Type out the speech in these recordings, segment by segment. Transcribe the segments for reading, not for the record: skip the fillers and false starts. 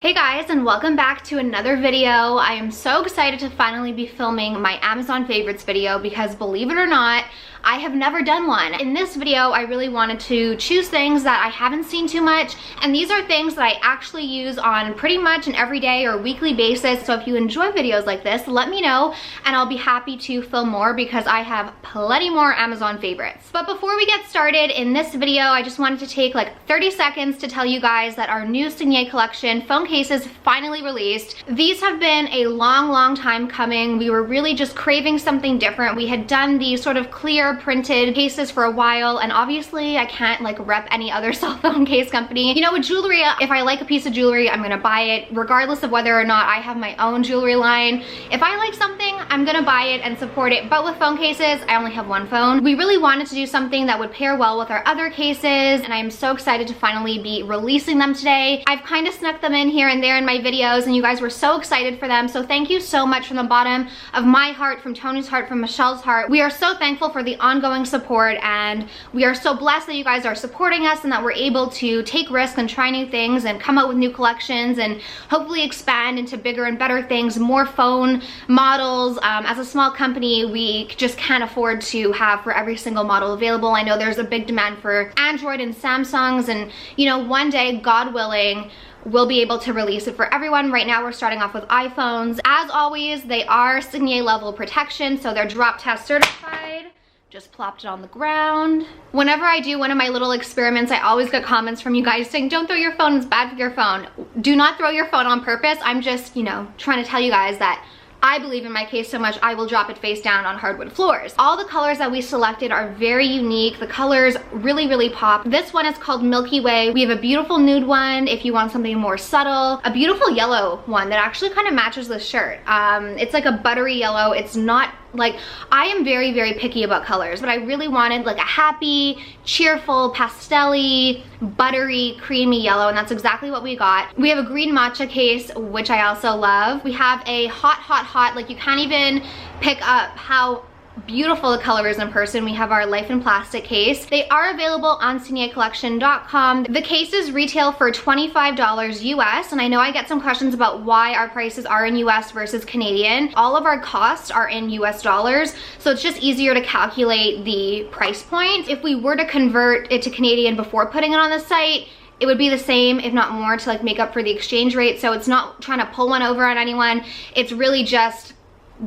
Hey guys, and welcome back to another video. I am so excited to finally be filming my Amazon favorites video because believe it or not, I have never done one. In this video, I really wanted to choose things that I haven't seen too much, and these are things that I actually use on pretty much an everyday or weekly basis. So if you enjoy videos like this, let me know and I'll be happy to film more because I have plenty more Amazon favorites. But before we get started in this video, I just wanted to take like 30 seconds to tell you guys that our new SIGNÉ collection phone cases finally released. These have been a long time coming. We were really just craving something different. We had done these sort of clear printed cases for a while, and obviously I can't like rep any other cell phone case company. You know, with jewelry, if I like a piece of jewelry, I'm gonna buy it regardless of whether or not I have my own jewelry line. If I like something, I'm gonna buy it and support it. But with phone cases, I only have one phone. We really wanted to do something that would pair well with our other cases, and I'm so excited to finally be releasing them today. I've kind of snuck them in here and there in my videos, and you guys were so excited for them. So thank you so much from the bottom of my heart, from Tony's heart, from Michelle's heart. We are so thankful for the ongoing support, and we are so blessed that you guys are supporting us and that we're able to take risks and try new things and come out with new collections and hopefully expand into bigger and better things, more phone models. As a small company, we just can't afford to have for every single model available. I know there's a big demand for Android and Samsungs, and you know, one day, God willing, we'll be able to release it for everyone. Right now we're starting off with iPhones. As always, they are SIGNÉ level protection, so they're drop test certified. Just plopped it on the ground. Whenever I do one of my little experiments, I always get comments from you guys saying, don't throw your phone, it's bad for your phone. Do not throw your phone on purpose. I'm just, you know, trying to tell you guys that I believe in my case so much, I will drop it face down on hardwood floors. All the colors that we selected are very unique. The colors really pop. This one is called Milky Way. We have a beautiful nude one if you want something more subtle. A beautiful yellow one that actually kind of matches this shirt. It's like a buttery yellow. It's not like, I am very picky about colors, but I really wanted like a happy, cheerful, pastel-y, buttery, creamy yellow, and that's exactly what we got. We have a green matcha case, which I also love. We have a hot, like you can't even pick up how beautiful the color is in person. We have our Life in Plastic case. They are available on SIGNÉcollection.com. The cases retail for $25 US, and I know I get some questions about why our prices are in US versus Canadian. All of our costs are in US dollars, so it's just easier to calculate the price point. If we were to convert it to Canadian before putting it on the site, it would be the same, if not more, to like make up for the exchange rate. So it's not trying to pull one over on anyone. It's really just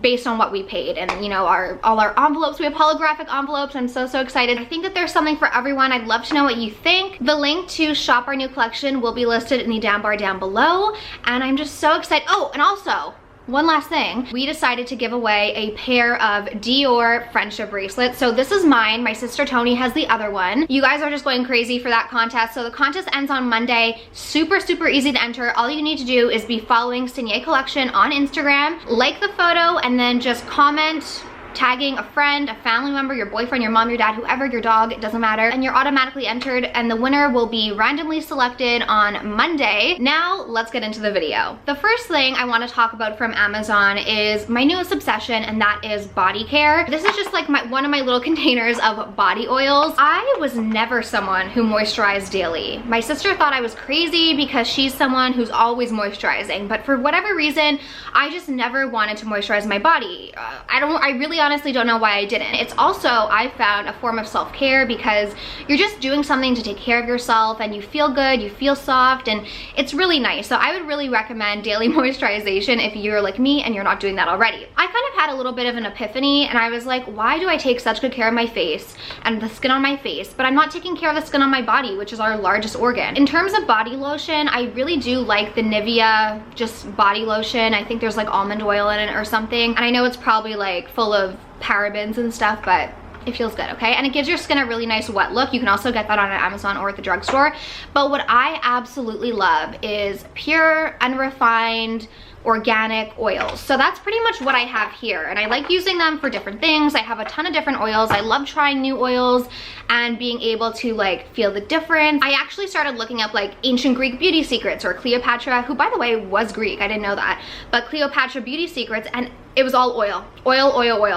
based on what we paid. And you know, all our envelopes, we have holographic envelopes. I'm so excited. I think that there's something for everyone. I'd love to know what you think. The link to shop our new collection will be listed in the down bar down below, and I'm just so excited. Oh, and also, one last thing, we decided to give away a pair of Dior friendship bracelets. So this is mine. My sister Tony has the other one. You guys are just going crazy for that contest. So the contest ends on Monday. Super easy to enter. All you need to do is be following SIGNÉ Collection on Instagram, like the photo, and then just comment tagging a friend, a family member, your boyfriend, your mom, your dad, whoever, your dog, it doesn't matter, and you're automatically entered, and the winner will be randomly selected on Monday. Now let's get into the video. The first thing I want to talk about from Amazon is my newest obsession, and that is body care. This is just like one of my little containers of body oils. I was never someone who moisturized daily. My sister thought I was crazy because she's someone who's always moisturizing, but for whatever reason, I just never wanted to moisturize my body. I really honestly don't know why I didn't. It's also, I found, a form of self-care because you're just doing something to take care of yourself and you feel good, you feel soft, and it's really nice. So I would really recommend daily moisturization if you're like me and you're not doing that already. I kind of had a little bit of an epiphany, and I was like, why do I take such good care of my face and the skin on my face, but I'm not taking care of the skin on my body, which is our largest organ? In terms of body lotion, I really do like the NIVEA just body lotion. I think there's like almond oil in it or something, and I know it's probably like full of parabens and stuff, but it feels good, okay? And it gives your skin a really nice wet look. You can also get that on Amazon or at the drugstore. But what I absolutely love is pure, unrefined, organic oils. So that's pretty much what I have here, and I like using them for different things. I have a ton of different oils. I love trying new oils and being able to like feel the difference. I actually started looking up like ancient Greek beauty secrets, or Cleopatra, who by the way was Greek, I didn't know that, but Cleopatra beauty secrets, and it was all oil.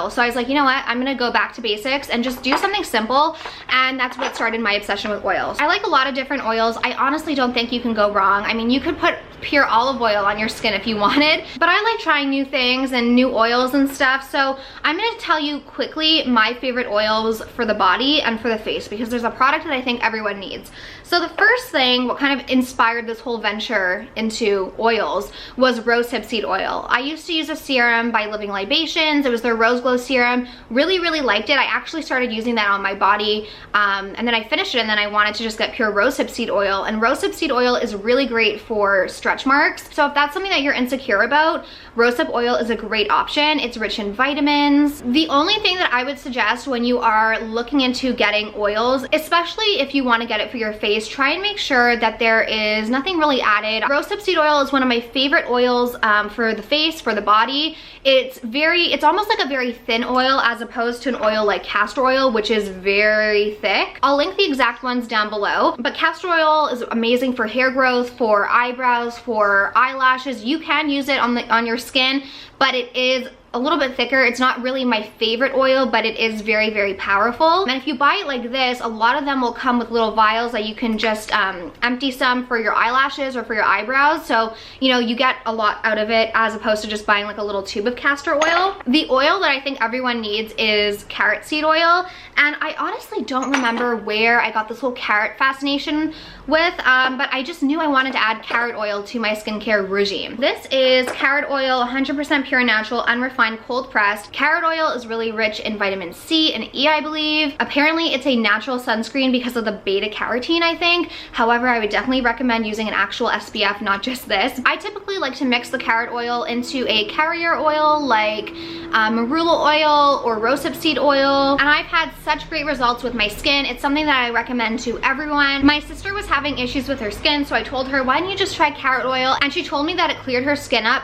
So I was like, you know what, I'm gonna go back to basics and just do something simple, and that's what started my obsession with oils. I like a lot of different oils. I honestly don't think you can go wrong. I mean, you could put pure olive oil on your skin if you wanted. But I like trying new things and new oils and stuff, so I'm gonna tell you quickly my favorite oils for the body and for the face, because there's a product that I think everyone needs. So the first thing, what kind of inspired this whole venture into oils, was rosehip seed oil. I used to use a serum by Living Libations. It was their Rose Glow serum. Really liked it. I actually started using that on my body, and then I finished it, and then I wanted to just get pure rosehip seed oil. And rosehip seed oil is really great for stretch marks. So if that's something that you're insecure about, rosehip oil is a great option. It's rich in vitamins. The only thing that I would suggest when you are looking into getting oils, especially if you want to get it for your face, try and make sure that there is nothing really added. Rosehip seed oil is one of my favorite oils for the face, for the body. It's almost like a very thin oil as opposed to an oil like castor oil, which is very thick. I'll link the exact ones down below, but castor oil is amazing for hair growth, for eyebrows, for eyelashes. You can use it on your skin, but it is a little bit thicker. It's not really my favorite oil, but it is very powerful. And if you buy it like this, a lot of them will come with little vials that you can just empty some for your eyelashes or for your eyebrows. So, you know, you get a lot out of it as opposed to just buying like a little tube of castor oil. The oil that I think everyone needs is carrot seed oil. And I honestly don't remember where I got this whole carrot fascination with, but I just knew I wanted to add carrot oil to my skincare regime. This is carrot oil, 100% pure natural, unrefined, cold pressed. Carrot oil is really rich in vitamin C and E, I believe. Apparently it's a natural sunscreen because of the beta carotene, I think. However, I would definitely recommend using an actual SPF, not just this. I typically like to mix the carrot oil into a carrier oil like Marula oil or rosehip seed oil, and I've had such great results with my skin. It's something that I recommend to everyone. My sister was having issues with her skin, so I told her, why don't you just try carrot oil? And she told me that it cleared her skin up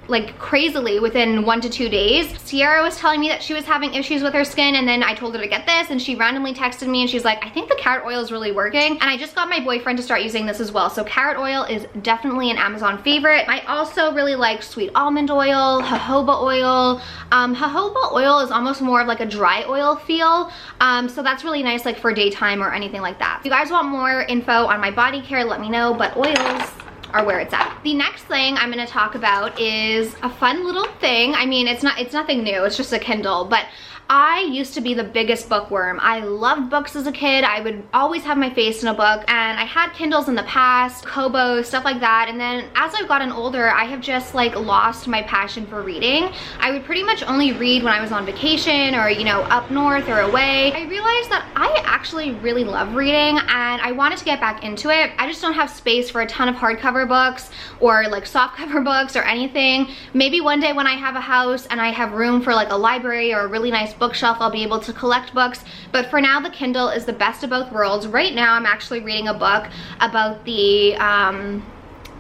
like crazily within 1 to 2 days. Sierra was telling me that she was having issues with her skin, and then I told her to get this, and she randomly texted me and she's like, I think the carrot oil is really working. And I just got my boyfriend to start using this as well. So carrot oil is definitely an Amazon favorite. I also really like sweet almond oil, jojoba oil. Jojoba oil is almost more of like a dry oil feel. So that's really nice like for daytime or anything like that. If you guys want more info on my body care, let me know, but oils are where it's at. The next thing I'm gonna talk about is a fun little thing. I mean, it's nothing new, it's just a Kindle, but I used to be the biggest bookworm. I loved books as a kid. I would always have my face in a book, and I had Kindles in the past, Kobo, stuff like that. And then as I've gotten older, I have just like lost my passion for reading. I would pretty much only read when I was on vacation or, you know, up north or away. I realized that I actually really love reading and I wanted to get back into it. I just don't have space for a ton of hardcover books or like softcover books or anything. Maybe one day when I have a house and I have room for like a library or a really nice bookshelf, I'll be able to collect books. But for now, the Kindle is the best of both worlds. Right now, I'm actually reading a book about the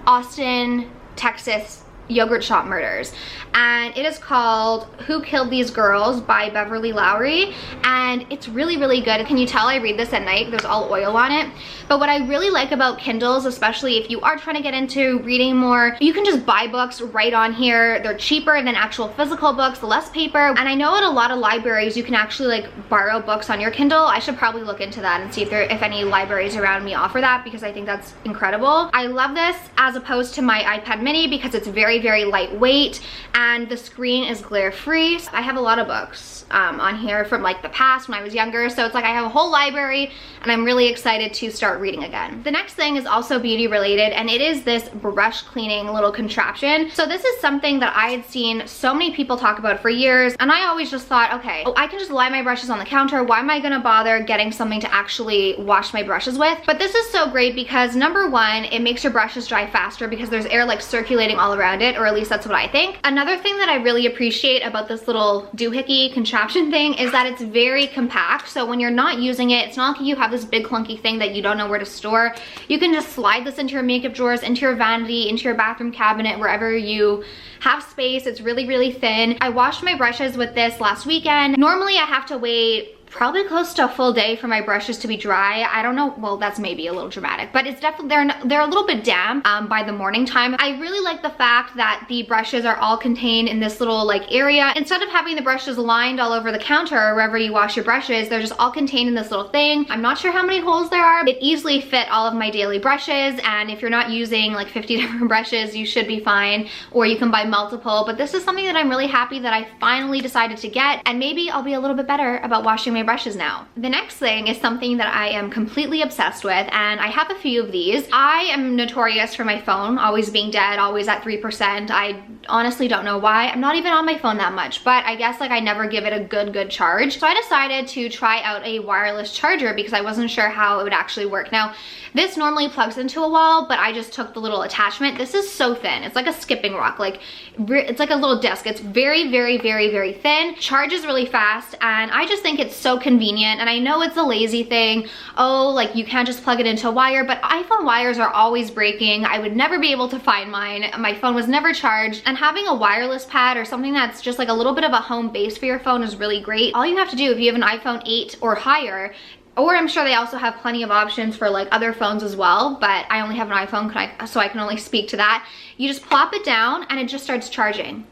Austin, Texas yogurt shop murders, and it is called Who Killed These Girls by Beverly Lowry, and it's really good. Can you tell I read this at night? There's all oil on it. But what I really like about Kindles, especially if you are trying to get into reading more, you can just buy books right on here. They're cheaper than actual physical books, less paper, and I know at a lot of libraries you can actually like borrow books on your Kindle. I should probably look into that and see if any libraries around me offer that, because I think that's incredible. I love this as opposed to my iPad mini because it's very lightweight and the screen is glare free. I have a lot of books on here from like the past when I was younger, so it's like I have a whole library and I'm really excited to start reading again. The next thing is also beauty related, and it is this brush cleaning little contraption. So this is something that I had seen so many people talk about for years, and I always just thought, okay, I can just lie my brushes on the counter. Why am I gonna bother getting something to actually wash my brushes with? But this is so great because number one, it makes your brushes dry faster because there's air like circulating all around it, or at least that's what I think. Another thing that I really appreciate about this little doohickey contraption thing is that it's very compact. So when you're not using it, it's not like you have this big clunky thing that you don't know where to store. You can just slide this into your makeup drawers, into your vanity, into your bathroom cabinet, wherever you have space. It's really thin. I washed my brushes with this last weekend. Normally I have to wait probably close to a full day for my brushes to be dry. I don't know, well, that's maybe a little dramatic, but it's definitely, they're a little bit damp by the morning time. I really like the fact that the brushes are all contained in this little like area. Instead of having the brushes lined all over the counter or wherever you wash your brushes, they're just all contained in this little thing. I'm not sure how many holes there are. It easily fit all of my daily brushes, and if you're not using like 50 different brushes, you should be fine, or you can buy multiple. But this is something that I'm really happy that I finally decided to get, and maybe I'll be a little bit better about washing my brushes now. The next thing is something that I am completely obsessed with, and I have a few of these. I am notorious for my phone always being dead, always at 3%. I honestly don't know why. I'm not even on my phone that much, but I guess like I never give it a good charge. So I decided to try out a wireless charger because I wasn't sure how it would actually work. Now, this normally plugs into a wall, but I just took the little attachment. This is so thin. It's like a skipping rock. Like, it's like a little disc. It's very thin. Charges really fast, and I just think it's so convenient. And I know it's a lazy thing. Oh, like you can't just plug it into a wire, but iPhone wires are always breaking. I would never be able to find mine. My phone was never charged, and having a wireless pad or something that's just like a little bit of a home base for your phone is really great. All you have to do if you have an iPhone 8 or higher, or I'm sure they also have plenty of options for like other phones as well, but I only have an iPhone, so I can only speak to that. You just plop it down and it just starts charging.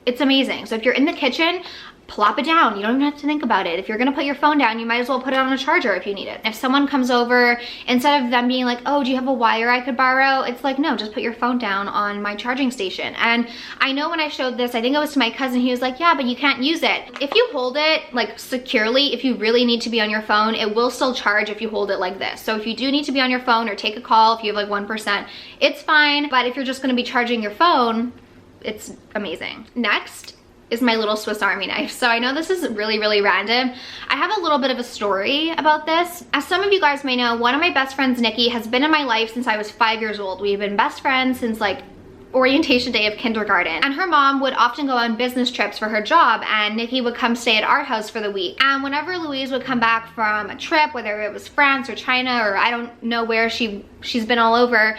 It's amazing. So if you're in the kitchen, plop it down. You don't even have to think about it. If you're gonna put your phone down, you might as well put it on a charger if you need it. If someone comes over, instead of them being like, oh, do you have a wire I could borrow? It's like, no, just put your phone down on my charging station. And I know when I showed this, I think it was to my cousin, he was like, yeah, but you can't use it. If you hold it like securely, if you really need to be on your phone, it will still charge if you hold it like this. So if you do need to be on your phone or take a call, if you have like 1%, it's fine. But if you're just gonna be charging your phone, it's amazing. Next is my little Swiss Army knife. So I know this is really random. I have a little bit of a story about this. As some of you guys may know, one of my best friends, Nikki, has been in my life since I was 5 years old. We've been best friends since like orientation day of kindergarten, and her mom would often go on business trips for her job, and Nikki would come stay at our house for the week. And whenever Louise would come back from a trip, whether it was France or China or I don't know where, she's been all over,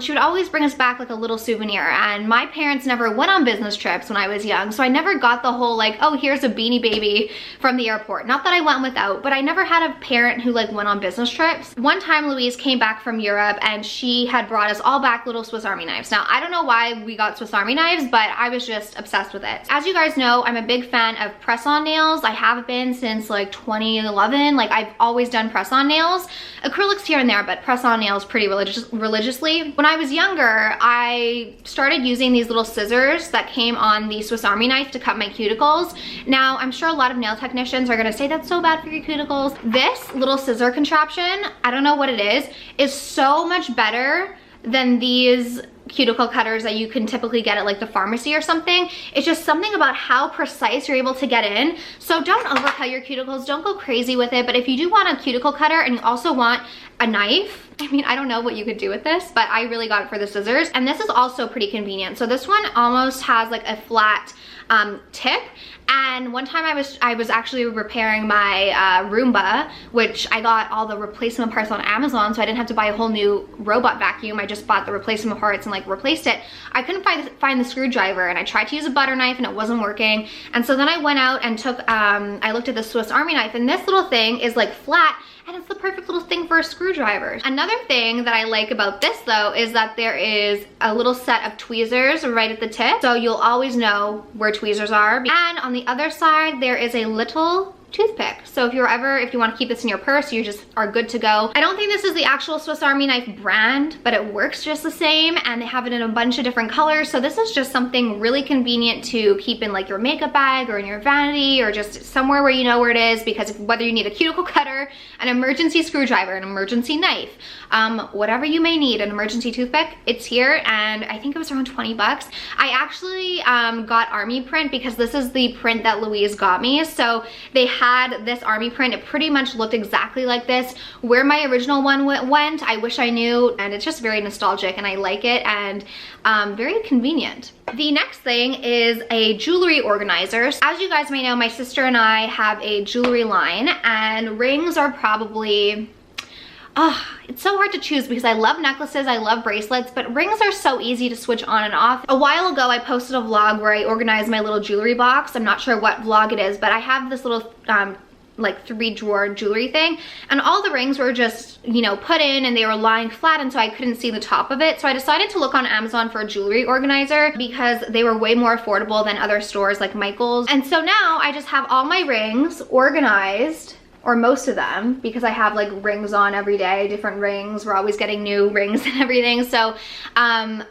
she would always bring us back like a little souvenir. And my parents never went on business trips when I was young, so I never got the whole like, oh, here's a Beanie Baby from the airport. Not that I went without, but I never had a parent who like went on business trips. One time Louise came back from Europe and she had brought us all back little Swiss Army knives. Now I don't know why we got Swiss Army knives, but I was just obsessed with it. As you guys know, I'm a big fan of press-on nails. I have been since like 2011. Like I've always done press-on nails. Acrylics here and there, but press-on nails pretty religiously. When I was younger, I started using these little scissors that came on the Swiss Army knife to cut my cuticles. Now, I'm sure a lot of nail technicians are gonna say that's so bad for your cuticles. This little scissor contraption, I don't know what it is so much better than these cuticle cutters that you can typically get at like the pharmacy or something. It's just something about how precise you're able to get in. So don't overcut your cuticles, don't go crazy with it. But if you do want a cuticle cutter and you also want a knife, I mean, I don't know what you could do with this, but I really got it for the scissors. And this is also pretty convenient. So this one almost has like a flat tip. And one time I was actually repairing my Roomba, which I got all the replacement parts on Amazon, so I didn't have to buy a whole new robot vacuum. I just bought the replacement parts and like replaced it. I couldn't find the screwdriver, and I tried to use a butter knife and it wasn't working. And so then I went out and took, I looked at the Swiss Army knife, and this little thing is like flat, and it's the perfect little thing for a screwdriver. Another thing that I like about this though is that there is a little set of tweezers right at the tip, so you'll always know where tweezers are. And on the other side, there is a little toothpick. So if you want to keep this in your purse, you just are good to go. I don't think this is the actual Swiss Army knife brand, but it works just the same, and they have it in a bunch of different colors. So this is just something really convenient to keep in like your makeup bag or in your vanity, or just somewhere where you know where it is, because whether you need a cuticle cutter, an emergency screwdriver, an emergency knife, whatever you may need, an emergency toothpick, it's here. And I think it was around 20 bucks. I actually got army print because this is the print that Louise got me. So they had this army print. It pretty much looked exactly like this. Where my original one went, I wish I knew, and it's just very nostalgic and I like it, and very convenient. The next thing is a jewelry organizer. As you guys may know, my sister and I have a jewelry line, and rings are probably, it's so hard to choose because I love necklaces, I love bracelets, but rings are so easy to switch on and off. A while ago, I posted a vlog where I organized my little jewelry box. I'm not sure what vlog it is, but I have this little like 3-drawer jewelry thing, and all the rings were just, you know, put in and they were lying flat, and so I couldn't see the top of it. So I decided to look on Amazon for a jewelry organizer because they were way more affordable than other stores like Michael's. And so now I just have all my rings organized, or most of them, because I have like rings on every day, different rings. We're always getting new rings and everything. So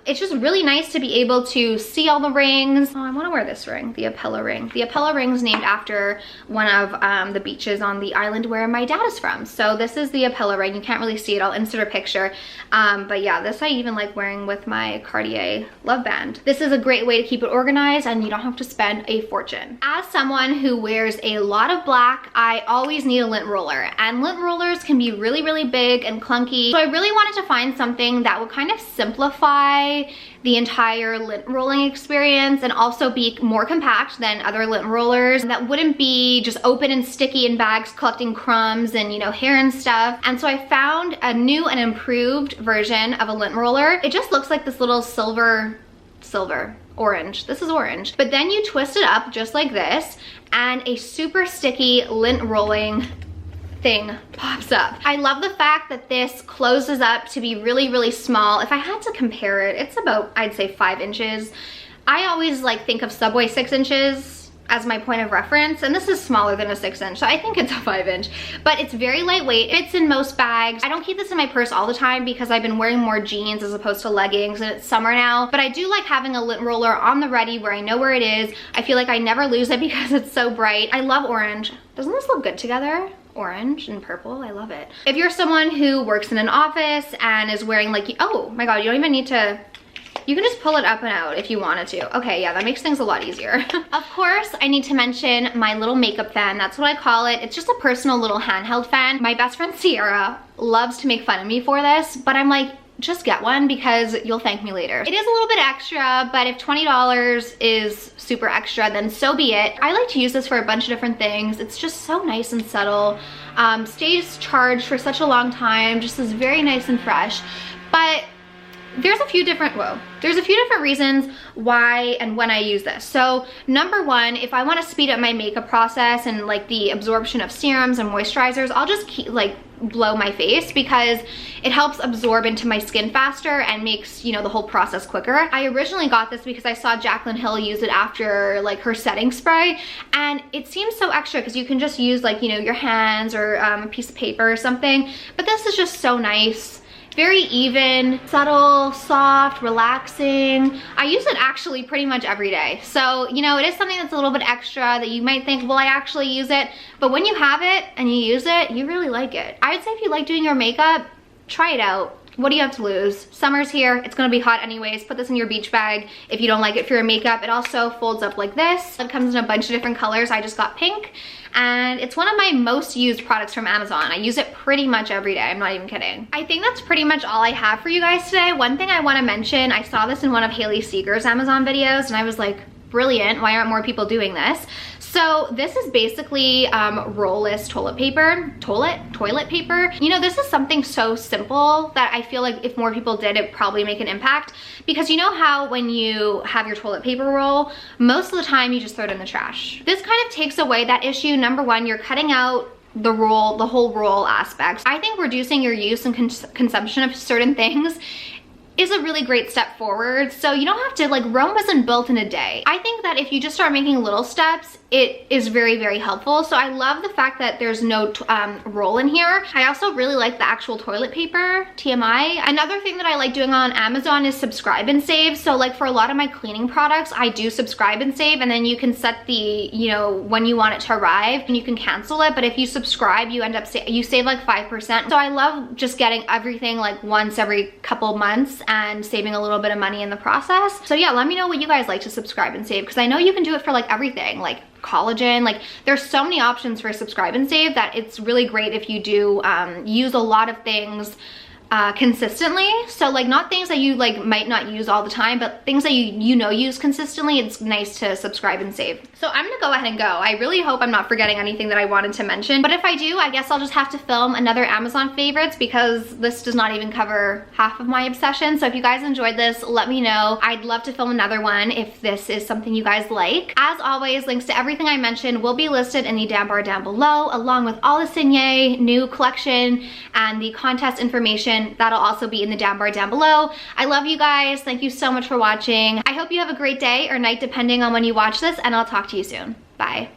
it's just really nice to be able to see all the rings. Oh, I want to wear this ring, the Apella ring. The Apella ring is named after one of the beaches on the island where my dad is from. So this is the Apella ring. You can't really see it. I'll insert a picture. But yeah, this I even like wearing with my Cartier Love Band. This is a great way to keep it organized and you don't have to spend a fortune. As someone who wears a lot of black, I always need a lint roller, and lint rollers can be really, really big and clunky. So I really wanted to find something that would kind of simplify the entire lint rolling experience and also be more compact than other lint rollers, that wouldn't be just open and sticky in bags collecting crumbs and, you know, hair and stuff. And so I found a new and improved version of a lint roller. It just looks like this little orange. This is orange. But then you twist it up just like this and a super sticky lint rolling thing pops up. I love the fact that this closes up to be really, really small. If I had to compare it, it's about, I'd say 5 inches. I always like think of Subway 6 inches as my point of reference, and this is smaller than a 6-inch, so I think it's a 5-inch. But it's very lightweight, it fits in most bags. I don't keep this in my purse all the time because I've been wearing more jeans as opposed to leggings, and it's summer now. But I do like having a lint roller on the ready where I know where it is. I feel like I never lose it because it's so bright. I love orange. Doesn't this look good together? Orange and purple, I love it. If you're someone who works in an office and is wearing like, oh my god, you don't even need to, you can just pull it up and out if you wanted to. Okay, yeah, that makes things a lot easier. Of course, I need to mention my little makeup fan. That's what I call it. It's just a personal little handheld fan. My best friend Sierra loves to make fun of me for this, but I'm like, just get one because you'll thank me later. It is a little bit extra, but if $20 is super extra, then so be it. I like to use this for a bunch of different things. It's just so nice and subtle. Stays charged for such a long time, just is very nice and fresh. But there's a few different reasons why and when I use this. So number one, if I want to speed up my makeup process and like the absorption of serums and moisturizers, I'll just blow my face because it helps absorb into my skin faster and makes, you know, the whole process quicker. I originally got this because I saw Jaclyn Hill use it after like her setting spray, and it seems so extra because you can just use like, you know, your hands or a piece of paper or something, but this is just so nice. Very even, subtle, soft, relaxing. I use it actually pretty much every day. So, you know, it is something that's a little bit extra that you might think, well, I actually use it. But when you have it and you use it, you really like it. I would say if you like doing your makeup, try it out. What do you have to lose? Summer's here, it's gonna be hot anyways. Put this in your beach bag if you don't like it for your makeup. It also folds up like this. It comes in a bunch of different colors. I just got pink, and it's one of my most used products from Amazon. I use it pretty much every day, I'm not even kidding. I think that's pretty much all I have for you guys today. One thing I wanna mention, I saw this in one of Haley Seeger's Amazon videos, and I was like, brilliant, why aren't more people doing this? So this is basically roll-less toilet paper. You know, this is something so simple that I feel like if more people did, it'd probably make an impact. Because you know how when you have your toilet paper roll, most of the time you just throw it in the trash. This kind of takes away that issue. Number one, you're cutting out the whole roll aspect. I think reducing your use and consumption of certain things is a really great step forward. So you don't have to, like, Rome wasn't built in a day. I think that if you just start making little steps, it is very, very helpful. So I love the fact that there's no roll in here. I also really like the actual toilet paper, TMI. Another thing that I like doing on Amazon is subscribe and save. So like for a lot of my cleaning products, I do subscribe and save, and then you can set the, you know, when you want it to arrive, and you can cancel it. But if you subscribe, you end up, you save like 5%. So I love just getting everything like once every couple months and saving a little bit of money in the process. So yeah, let me know what you guys like to subscribe and save, because I know you can do it for like everything, like collagen. Like there's so many options for subscribe and save that it's really great if you do use a lot of things consistently. So like not things that you like might not use all the time, but things that you know use consistently, it's nice to subscribe and save. So I'm gonna go ahead and go. I really hope I'm not forgetting anything that I wanted to mention, but if I do, I guess I'll just have to film another Amazon favorites because this does not even cover half of my obsession. So if you guys enjoyed this, let me know. I'd love to film another one if this is something you guys like. As always, links to everything I mentioned will be listed in the down bar down below, along with all the SIGNÉ new collection and the contest information. That'll also be in the down bar down below. I love you guys. Thank you so much for watching. I hope you have a great day or night depending on when you watch this, and I'll talk to you soon. Bye.